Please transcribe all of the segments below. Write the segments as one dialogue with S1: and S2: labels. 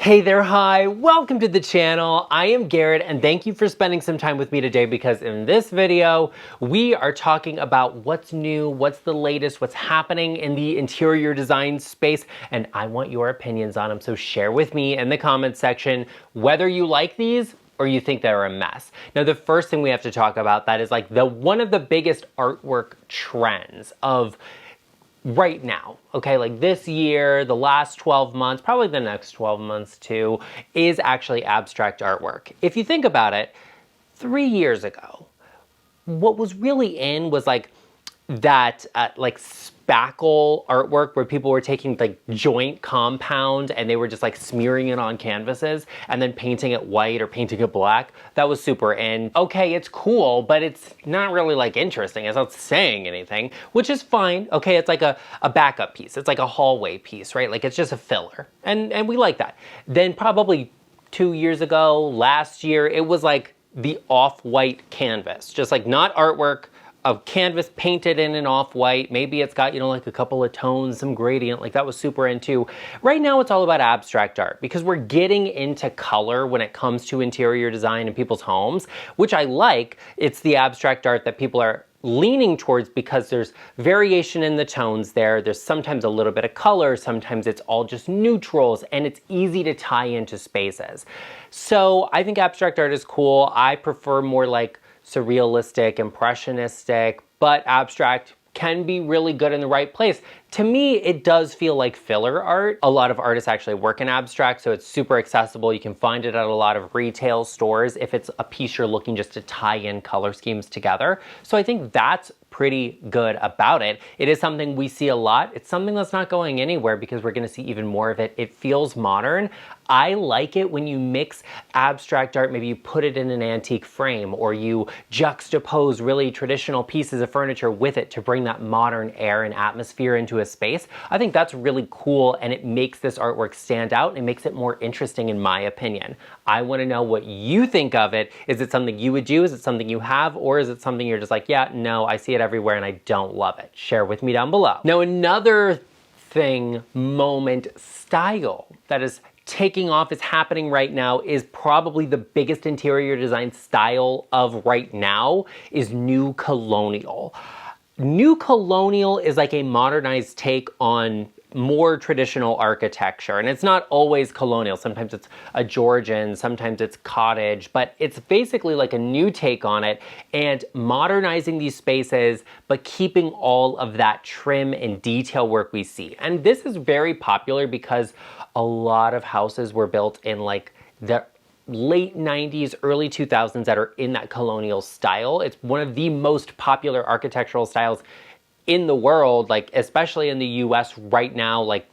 S1: Hey there, hi, welcome to the channel. I am Garrett and thank you for spending some time with me today because in this video, we are talking about what's new, what's the latest, what's happening in the interior design space, and I want your opinions on them. So share with me in the comments section whether you like these or you think they're a mess. Now, the first thing we have to talk about that is like one of the biggest artwork trends of right now, okay, like this year, the last 12 months, probably the next 12 months too, is actually abstract artwork. If you think about it, 3 years ago, what was really in was like that like spackle artwork where people were taking like joint compound and they were just like smearing it on canvases and then painting it white or painting it black. That was super in. Okay, it's cool, but it's not really like interesting. It's not saying anything, which is fine. Okay, it's like a backup piece. It's like a hallway piece, right? Like it's just a filler. And we like that. Then probably 2 years ago, last year, it was like the off-white canvas, just like not artwork, a canvas painted in an off-white. Maybe it's got, you know, like a couple of tones, some gradient, like that was super into. Right now it's all about abstract art because we're getting into color when it comes to interior design in people's homes, which I like. It's the abstract art that people are leaning towards because there's variation in the tones there. There's sometimes a little bit of color, sometimes it's all just neutrals, and it's easy to tie into spaces. So I think abstract art is cool. I prefer more like surrealistic, impressionistic, but abstract can be really good in the right place. To me, it does feel like filler art. A lot of artists actually work in abstract, so it's super accessible. You can find it at a lot of retail stores if it's a piece you're looking just to tie in color schemes together. So I think that's pretty good about it. It is something we see a lot. It's something that's not going anywhere because we're gonna see even more of it. It feels modern. I like it when you mix abstract art, maybe you put it in an antique frame or you juxtapose really traditional pieces of furniture with it to bring that modern air and atmosphere into a space. I think that's really cool and it makes this artwork stand out and it makes it more interesting in my opinion. I wanna know what you think of it. Is it something you would do? Is it something you have? Or is it something you're just like, yeah, no, I see it everywhere and I don't love it? Share with me down below. Now, another thing, moment, style that is taking off, is happening right now, is probably the biggest interior design style of right now, is new colonial. New colonial is like a modernized take on more traditional architecture, and it's not always colonial. Sometimes it's a Georgian, sometimes it's cottage, but it's basically like a new take on it and modernizing these spaces, but keeping all of that trim and detail work we see. And this is very popular because a lot of houses were built in like the late 90s, early 2000s that are in that colonial style. It's one of the most popular architectural styles in the world, like especially in the US right now, like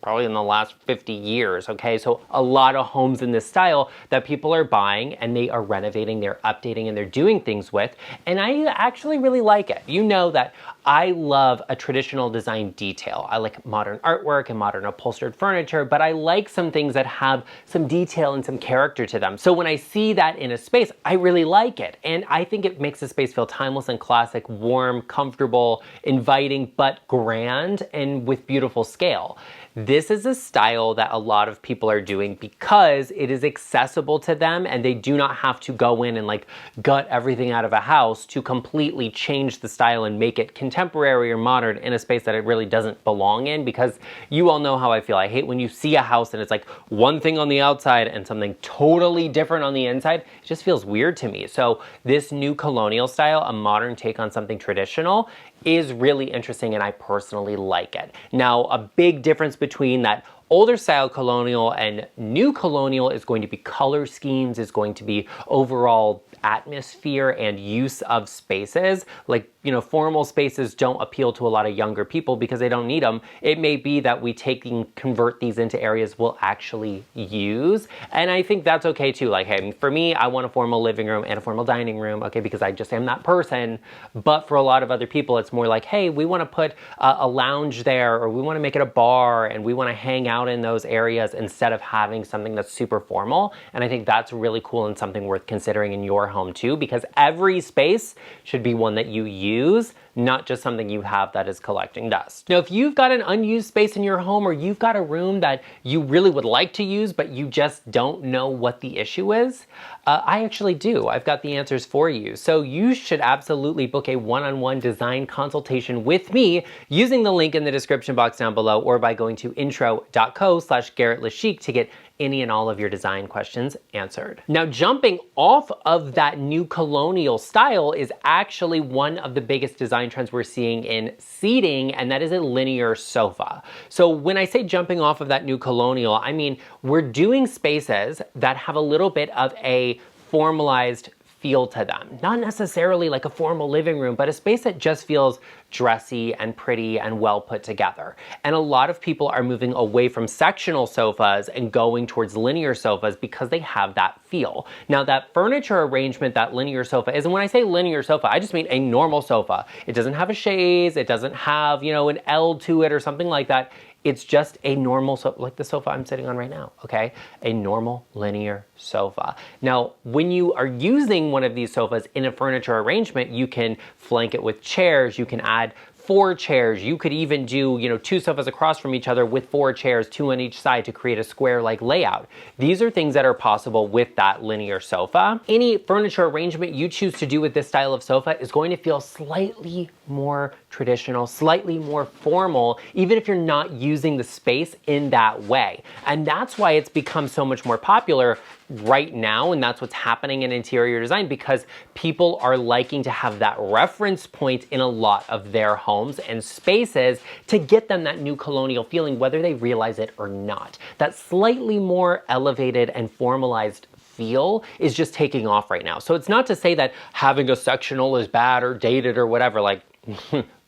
S1: probably in the last 50 years, okay? So a lot of homes in this style that people are buying and they are renovating, they're updating, and they're doing things with, and I actually really like it. You know that I love a traditional design detail. I like modern artwork and modern upholstered furniture, but I like some things that have some detail and some character to them. So when I see that in a space, I really like it. And I think it makes the space feel timeless and classic, warm, comfortable, inviting, but grand and with beautiful scale. This is a style that a lot of people are doing because it is accessible to them and they do not have to go in and like gut everything out of a house to completely change the style and make it contemporary or modern in a space that it really doesn't belong in, because you all know how I feel. I hate when you see a house and it's like one thing on the outside and something totally different on the inside. It just feels weird to me. So this new colonial style, a modern take on something traditional, is really interesting and I personally like it. Now, a big difference between that older style colonial and new colonial is going to be color schemes, is going to be overall atmosphere and use of spaces. Like, you know, formal spaces don't appeal to a lot of younger people because they don't need them. It may be that we take and convert these into areas we'll actually use. And I think that's okay too. Like, hey, for me, I want a formal living room and a formal dining room, okay, because I just am that person. But for a lot of other people, it's more like, hey, we want to put a lounge there, or we want to make it a bar, and we want to hang out in those areas instead of having something that's super formal. And I think that's really cool and something worth considering in your home too, because every space should be one that you use, not just something you have that is collecting dust. Now, if you've got an unused space in your home, or you've got a room that you really would like to use, but you just don't know what the issue is, I actually do. I've got the answers for you. So you should absolutely book a one-on-one design consultation with me using the link in the description box down below, or by going to intro.co/GarrettLeChic to get any and all of your design questions answered. Now, jumping off of that new colonial style is actually one of the biggest design trends we're seeing in seating, and that is a linear sofa. So when I say jumping off of that new colonial, I mean we're doing spaces that have a little bit of a formalized feel to them. Not necessarily like a formal living room, but a space that just feels dressy and pretty and well put together. And a lot of people are moving away from sectional sofas and going towards linear sofas because they have that feel. Now, that furniture arrangement that linear sofa is, and when I say linear sofa, I just mean a normal sofa. It doesn't have a chaise, it doesn't have, you know, an L to it or something like that. It's just a normal sofa, like the sofa I'm sitting on right now, okay? A normal linear sofa. Now, when you are using one of these sofas in a furniture arrangement, you can flank it with chairs, you can add 4 chairs. You could even do, you know, 2 sofas across from each other with 4 chairs, 2 on each side, to create a square-like layout. These are things that are possible with that linear sofa. Any furniture arrangement you choose to do with this style of sofa is going to feel slightly more traditional, slightly more formal, even if you're not using the space in that way. And that's why it's become so much more popular right now, and that's what's happening in interior design, because people are liking to have that reference point in a lot of their homes and spaces to get them that new colonial feeling, whether they realize it or not. That slightly more elevated and formalized feel is just taking off right now. So it's not to say that having a sectional is bad or dated or whatever, like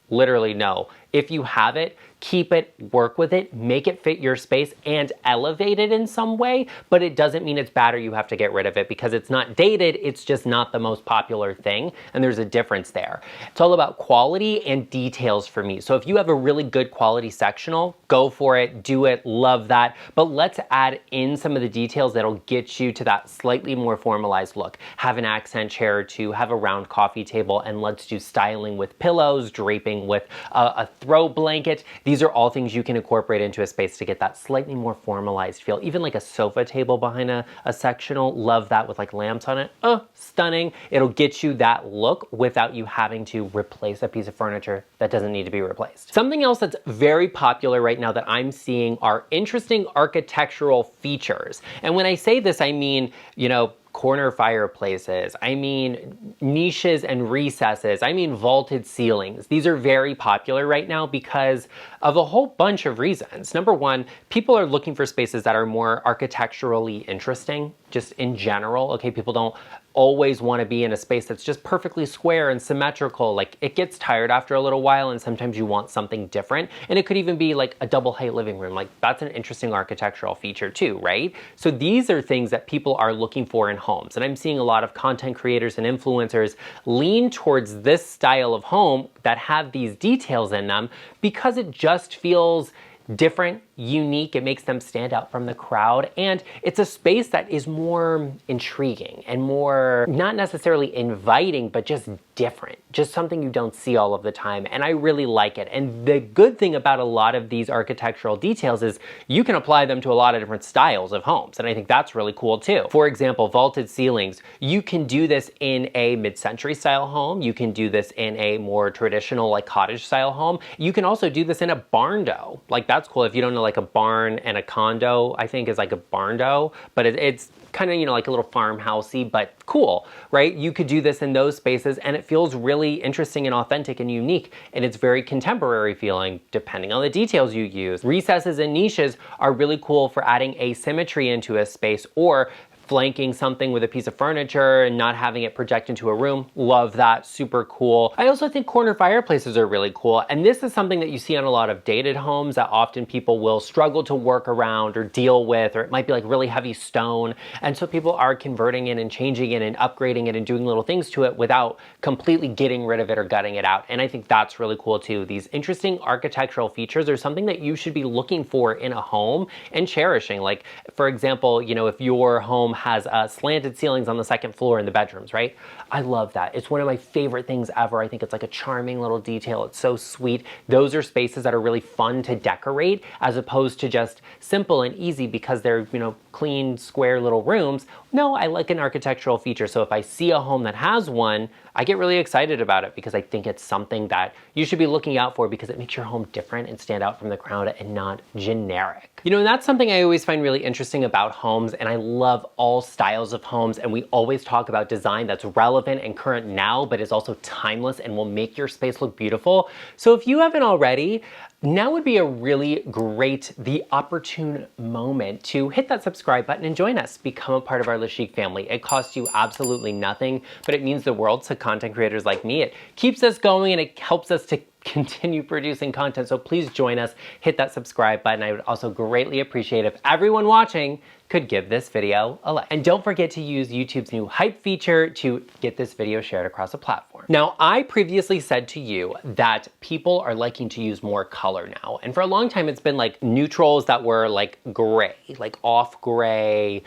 S1: literally no. If you have it, keep it, work with it, make it fit your space, and elevate it in some way, but it doesn't mean it's bad or you have to get rid of it because it's not dated, it's just not the most popular thing, and there's a difference there. It's all about quality and details for me. So if you have a really good quality sectional, go for it, do it, love that, but let's add in some of the details that'll get you to that slightly more formalized look. Have an accent chair or two, have a round coffee table, and let's do styling with pillows, draping with a throw blanket. These are all things you can incorporate into a space to get that slightly more formalized feel. Even like a sofa table behind a sectional, love that with like lamps on it. Stunning. It'll get you that look without you having to replace a piece of furniture that doesn't need to be replaced. Something else that's very popular right now that I'm seeing are interesting architectural features. And when I say this, I mean, you know, corner fireplaces, I mean niches and recesses, I mean vaulted ceilings. These are very popular right now because of a whole bunch of reasons. Number one, people are looking for spaces that are more architecturally interesting, just in general. Okay, people don't always want to be in a space that's just perfectly square and symmetrical. Like, it gets tired after a little while, and sometimes you want something different. And it could even be like a double height living room. Like, that's an interesting architectural feature too, right? So these are things that people are looking for in homes. And I'm seeing a lot of content creators and influencers lean towards this style of home that have these details in them because it just feels different, unique. It makes them stand out from the crowd, and it's a space that is more intriguing and more not necessarily inviting, but just different, just something you don't see all of the time, and I really like it. And the good thing about a lot of these architectural details is you can apply them to a lot of different styles of homes, and I think that's really cool too. For example, vaulted ceilings. You can do this in a mid-century style home. You can do this in a more traditional like cottage style home. You can also do this in a barn-do. Like, that's cool. If you don't know, like a barn and a condo, I think, is like a barn-do, but it's kind of, you know, like a little farmhousey, but cool, right? You could do this in those spaces, and it feels really interesting and authentic and unique, and it's very contemporary feeling depending on the details you use. Recesses and niches are really cool for adding asymmetry into a space, or flanking something with a piece of furniture and not having it project into a room. Love that, super cool. I also think corner fireplaces are really cool, and this is something that you see on a lot of dated homes that often people will struggle to work around or deal with, or it might be like really heavy stone, and so people are converting it and changing it and upgrading it and doing little things to it without completely getting rid of it or gutting it out, and I think that's really cool too. These interesting architectural features are something that you should be looking for in a home and cherishing. Like, for example, you know, if your home has slanted ceilings on the second floor in the bedrooms, right? I love that. It's one of my favorite things ever. I think it's like a charming little detail. It's so sweet. Those are spaces that are really fun to decorate as opposed to just simple and easy because they're, you know, clean, square little rooms. No, I like an architectural feature. So if I see a home that has one, I get really excited about it because I think it's something that you should be looking out for because it makes your home different and stand out from the crowd and not generic. You know, and that's something I always find really interesting about homes, and I love all styles of homes, and we always talk about design that's relevant and current now, but is also timeless and will make your space look beautiful. So if you haven't already, now would be a really great, the opportune moment to hit that subscribe button and join us. Become a part of our LeChic family. It costs you absolutely nothing, but it means the world to content creators like me. It keeps us going and it helps us to continue producing content. So please join us, hit that subscribe button. I would also greatly appreciate if everyone watching could give this video a like. And don't forget to use YouTube's new hype feature to get this video shared across a platform. Now, I previously said to you that people are liking to use more color now. And for a long time, it's been like neutrals that were like gray, like off gray,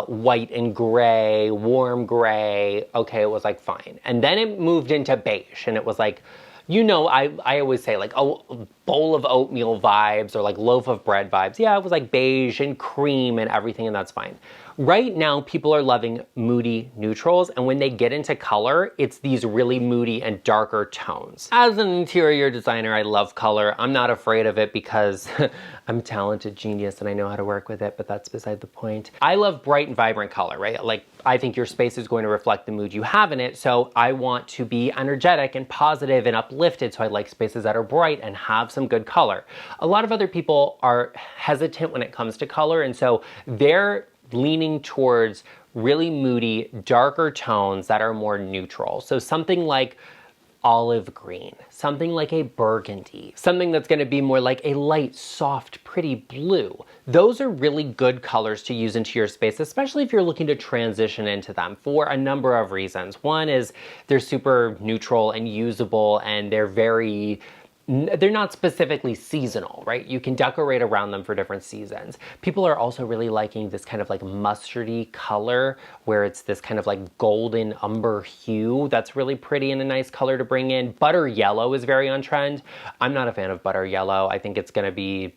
S1: white and gray, warm gray. Okay, it was like fine. And then it moved into beige and it was like, you know, I always say like, oh, bowl of oatmeal vibes or like loaf of bread vibes. Yeah, it was like beige and cream and everything, and that's fine. Right now, people are loving moody neutrals, and when they get into color, it's these really moody and darker tones. As an interior designer, I love color. I'm not afraid of it because I'm a talented genius and I know how to work with it, but that's beside the point. I love bright and vibrant color, right? Like, I think your space is going to reflect the mood you have in it, so I want to be energetic and positive and uplifted, so I like spaces that are bright and have some good color. A lot of other people are hesitant when it comes to color, and so they're leaning towards really moody, darker tones that are more neutral. So something like olive green, something like a burgundy, something that's going to be more like a light, soft, pretty blue. Those are really good colors to use into your space, especially if you're looking to transition into them for a number of reasons. One is they're super neutral and usable, and they're not specifically seasonal, right? You can decorate around them for different seasons. People are also really liking this kind of like mustardy color where it's this kind of like golden umber hue that's really pretty and a nice color to bring in. Butter yellow is very on trend. I'm not a fan of butter yellow. I think it's gonna be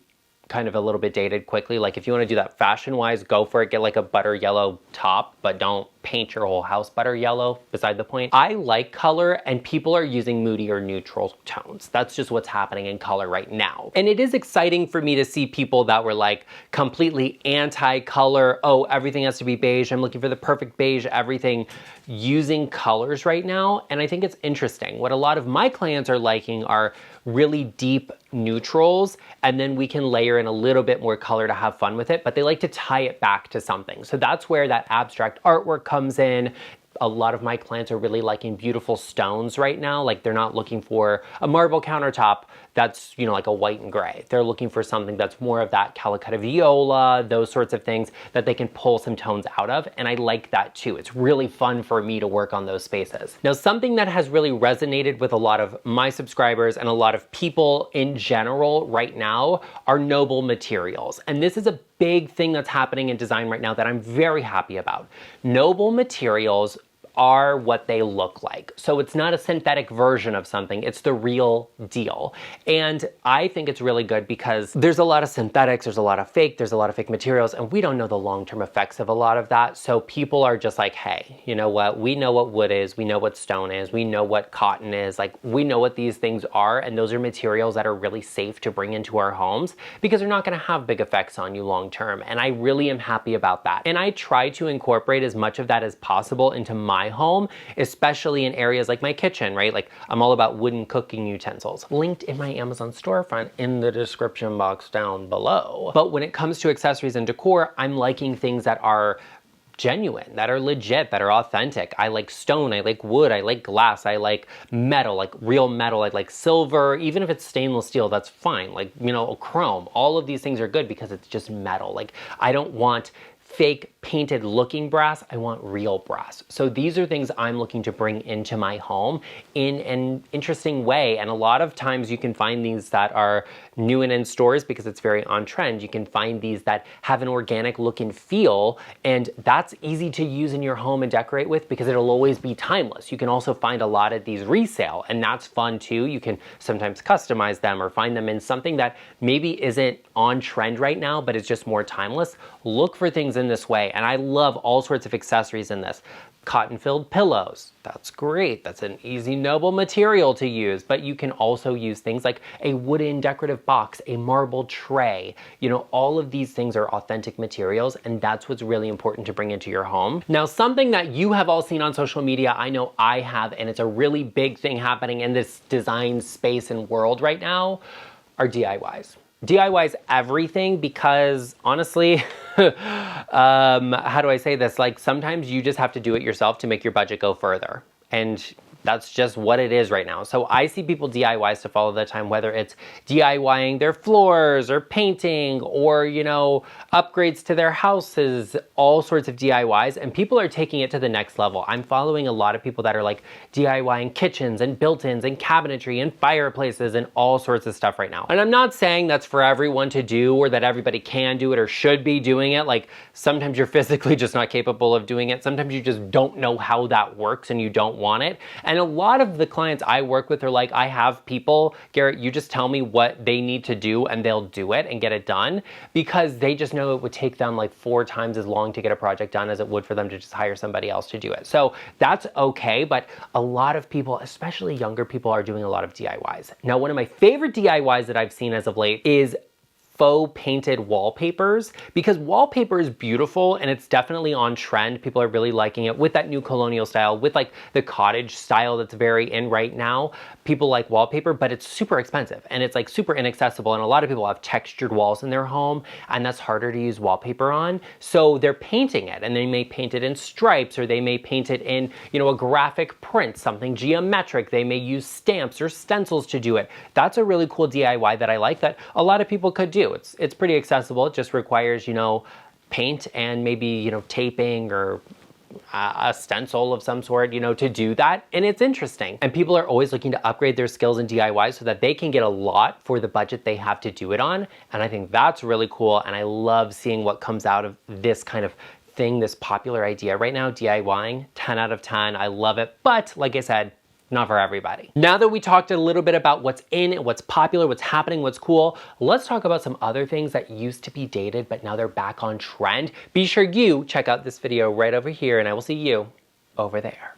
S1: kind of a little bit dated quickly. Like if you want to do that fashion wise, go for it. Get like a butter yellow top, but don't paint your whole house butter yellow, beside the point. I like color, and people are using moody or neutral tones. That's just what's happening in color right now. And it is exciting for me to see people that were like completely anti-color. Oh, everything has to be beige. I'm looking for the perfect beige, everything, using colors right now. And I think it's interesting. What a lot of my clients are liking are really deep neutrals, and then we can layer in a little bit more color to have fun with it, but they like to tie it back to something. So that's where that abstract artwork comes in. A lot of my clients are really liking beautiful stones right now. Like they're not looking for a marble countertop that's, you know, like a white and gray. They're looking for something that's more of that Calicut viola, those sorts of things that they can pull some tones out of. And I like that too. It's really fun for me to work on those spaces. Now, something that has really resonated with a lot of my subscribers and a lot of people in general right now are noble materials. And this is a big thing that's happening in design right now that I'm very happy about. Noble materials are what they look like. So it's not a synthetic version of something, it's the real deal. And I think it's really good because there's a lot of synthetics, there's a lot of fake materials, and we don't know the long-term effects of a lot of that. So people are just like, hey, you know what? We know what wood is, we know what stone is, we know what cotton is, like we know what these things are, and those are materials that are really safe to bring into our homes because they're not gonna have big effects on you long-term. And I really am happy about that. And I try to incorporate as much of that as possible into my home, especially in areas like my kitchen, right? Like I'm all about wooden cooking utensils. Linked in my Amazon storefront in the description box down below. But when it comes to accessories and decor, I'm liking things that are genuine, that are legit, that are authentic. I like stone, I like wood, I like glass, I like metal, like real metal, I like silver, even if it's stainless steel, that's fine. Like, you know, chrome, all of these things are good because it's just metal. Like I don't want fake painted looking brass. I want real brass. So these are things I'm looking to bring into my home in an interesting way. And a lot of times you can find these that are new and in stores because it's very on trend. You can find these that have an organic look and feel, and that's easy to use in your home and decorate with because it'll always be timeless. You can also find a lot of these resale, and that's fun too. You can sometimes customize them or find them in something that maybe isn't on trend right now, but it's just more timeless. Look for things in this way, and I love all sorts of accessories in this. Cotton-filled pillows, that's great. That's an easy, noble material to use, but you can also use things like a wooden decorative box, a marble tray. You know, all of these things are authentic materials, and that's what's really important to bring into your home. Now, something that you have all seen on social media, I know I have, and it's a really big thing happening in this design space and world right now, are DIYs. DIY's everything because honestly, how do I say this? Like sometimes you just have to do it yourself to make your budget go further. And that's just what it is right now. So I see people DIY stuff all the time, whether it's DIYing their floors or painting or, you know, upgrades to their houses, all sorts of DIYs, and people are taking it to the next level. I'm following a lot of people that are like DIYing kitchens and built-ins and cabinetry and fireplaces and all sorts of stuff right now. And I'm not saying that's for everyone to do or that everybody can do it or should be doing it. Like sometimes you're physically just not capable of doing it. Sometimes you just don't know how that works and you don't want it. And a lot of the clients I work with are like, I have people, Garrett, you just tell me what they need to do and they'll do it and get it done because they just know it would take them like 4 times as long to get a project done as it would for them to just hire somebody else to do it. So that's okay, but a lot of people, especially younger people, are doing a lot of DIYs. Now, one of my favorite DIYs that I've seen as of late is faux painted wallpapers, because wallpaper is beautiful and it's definitely on trend. People are really liking it with that new colonial style, with like the cottage style that's very in right now. People like wallpaper, but it's super expensive and it's like super inaccessible. And a lot of people have textured walls in their home and that's harder to use wallpaper on. So they're painting it and they may paint it in stripes or they may paint it in, you know, a graphic print, something geometric. They may use stamps or stencils to do it. That's a really cool DIY that I like that a lot of people could do. It's pretty accessible. It just requires, you know, paint and maybe, you know, taping or a stencil of some sort, you know, to do that. And it's interesting. And people are always looking to upgrade their skills in DIY so that they can get a lot for the budget they have to do it on. And I think that's really cool. And I love seeing what comes out of this kind of thing, this popular idea right now, DIYing. 10 out of 10. I love it. But like I said, not for everybody. Now that we talked a little bit about what's in, what's popular, what's happening, what's cool, let's talk about some other things that used to be dated, but now they're back on trend. Be sure you check out this video right over here, and I will see you over there.